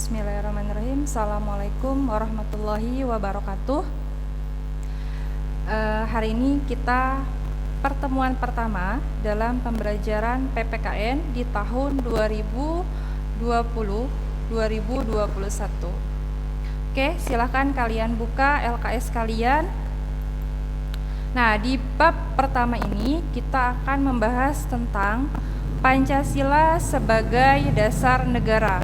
Bismillahirrahmanirrahim. Assalamualaikum warahmatullahi wabarakatuh. Hari ini kita pertemuan pertama dalam pembelajaran PPKN di tahun 2020-2021. Oke, silakan kalian buka LKS kalian. Nah, di bab pertama ini kita akan membahas tentang Pancasila sebagai dasar negara.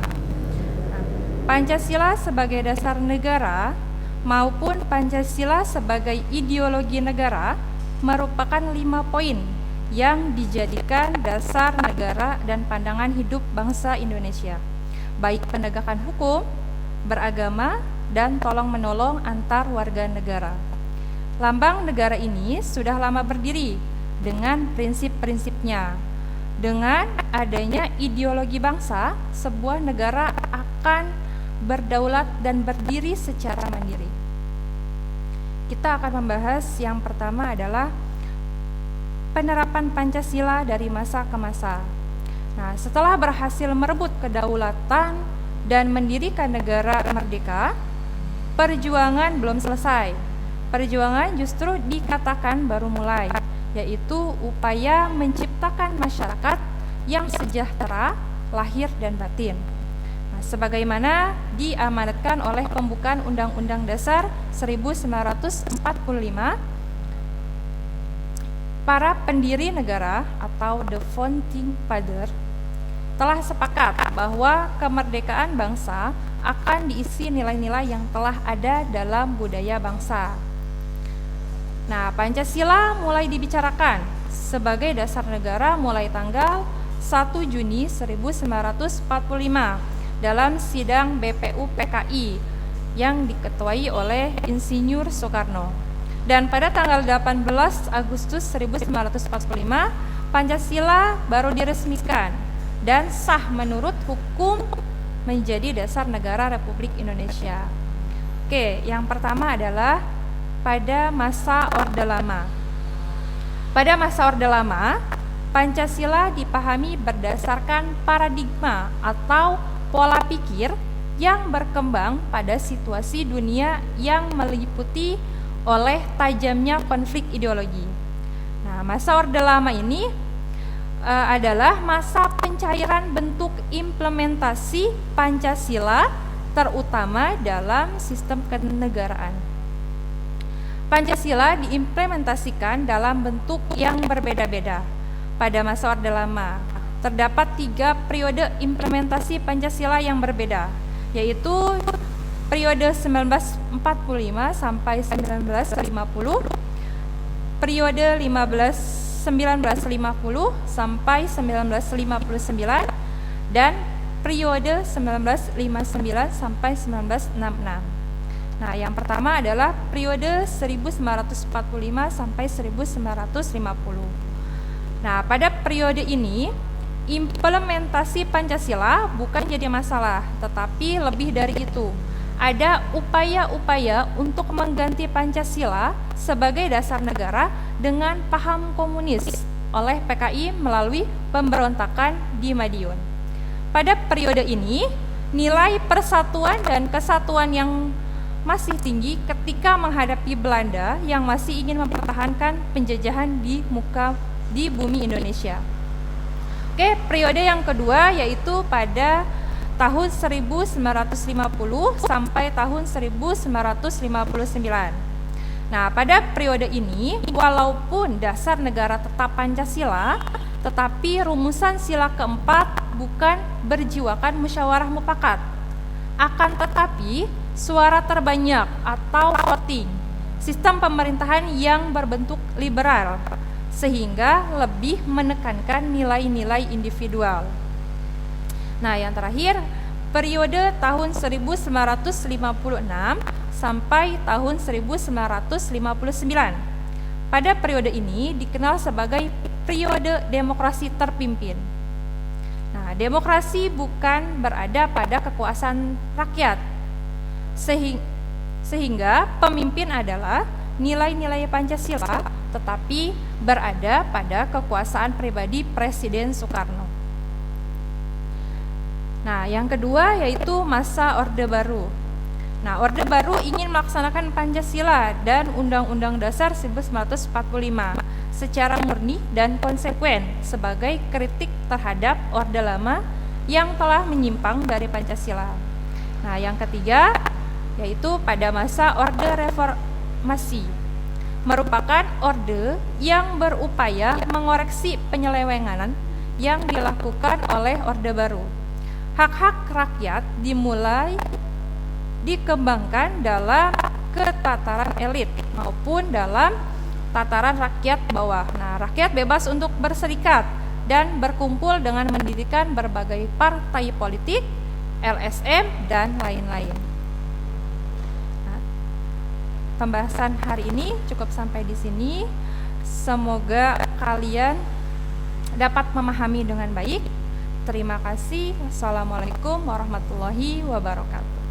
Pancasila sebagai dasar negara maupun Pancasila sebagai ideologi negara merupakan 5 poin yang dijadikan dasar negara dan pandangan hidup bangsa Indonesia, baik penegakan hukum, beragama, dan tolong-menolong antar warga negara. Lambang negara ini sudah lama berdiri dengan prinsip-prinsipnya. Dengan adanya ideologi bangsa, sebuah negara akan berdaulat dan berdiri secara mandiri. Kita akan membahas yang pertama adalah penerapan Pancasila dari masa ke masa. Nah, setelah berhasil merebut kedaulatan dan mendirikan negara merdeka, perjuangan belum selesai. Perjuangan justru dikatakan baru mulai, yaitu upaya menciptakan masyarakat yang sejahtera lahir dan batin. Sebagaimana diamanatkan oleh pembukaan Undang-Undang Dasar 1945, para pendiri negara atau the founding father telah sepakat bahwa kemerdekaan bangsa akan diisi nilai-nilai yang telah ada dalam budaya bangsa. Nah, Pancasila mulai dibicarakan sebagai dasar negara mulai tanggal 1 Juni 1945 dalam sidang BPUPKI yang diketuai oleh Insinyur Soekarno. Dan pada tanggal 18 Agustus 1945, Pancasila baru diresmikan dan sah menurut hukum menjadi dasar negara Republik Indonesia. Oke, yang pertama adalah pada masa Orde Lama. Pada masa Orde Lama, Pancasila dipahami berdasarkan paradigma atau pola pikir yang berkembang pada situasi dunia yang meliputi oleh tajamnya konflik ideologi. Nah, masa Orde Lama ini adalah masa pencairan bentuk implementasi Pancasila, terutama dalam sistem kenegaraan. Pancasila diimplementasikan dalam bentuk yang berbeda-beda pada masa Orde Lama. Terdapat 3 periode implementasi Pancasila yang berbeda, yaitu periode 1945 sampai 1950, periode 1950 sampai 1959, dan periode 1959 sampai 1966. Nah, yang pertama adalah periode 1945 sampai 1950. Nah, pada periode ini implementasi Pancasila bukan jadi masalah, tetapi lebih dari itu. Ada upaya-upaya untuk mengganti Pancasila sebagai dasar negara dengan paham komunis oleh PKI melalui pemberontakan di Madiun. Pada periode ini, nilai persatuan dan kesatuan yang masih tinggi ketika menghadapi Belanda yang masih ingin mempertahankan penjajahan di bumi Indonesia. Oke, periode yang kedua yaitu pada tahun 1950 sampai tahun 1959. Nah, pada periode ini, walaupun dasar negara tetap Pancasila, tetapi rumusan sila keempat bukan berjiwakan musyawarah mufakat. Akan tetapi, suara terbanyak atau voting, sistem pemerintahan yang berbentuk liberal, sehingga lebih menekankan nilai-nilai individual. Nah, yang terakhir, periode tahun 1956 sampai tahun 1959. Pada periode ini dikenal sebagai periode demokrasi terpimpin. Nah, demokrasi bukan berada pada kekuasaan rakyat, sehingga pemimpin adalah nilai-nilai Pancasila, tetapi berada pada kekuasaan pribadi Presiden Soekarno. Nah, yang kedua yaitu masa Orde Baru. Nah, Orde Baru ingin melaksanakan Pancasila dan Undang-Undang Dasar 1945 secara murni dan konsekuen sebagai kritik terhadap Orde Lama yang telah menyimpang dari Pancasila. Nah, yang ketiga yaitu pada masa Orde Reformasi, merupakan orde yang berupaya mengoreksi penyelewengan yang dilakukan oleh Orde Baru. Hak-hak rakyat dimulai dikembangkan dalam ketataran elit maupun dalam tataran rakyat bawah. Nah, rakyat bebas untuk berserikat dan berkumpul dengan mendirikan berbagai partai politik, LSM, dan lain-lain. Nah, pembahasan hari ini cukup sampai di sini. Semoga kalian dapat memahami dengan baik. Terima kasih. Wassalamualaikum warahmatullahi wabarakatuh.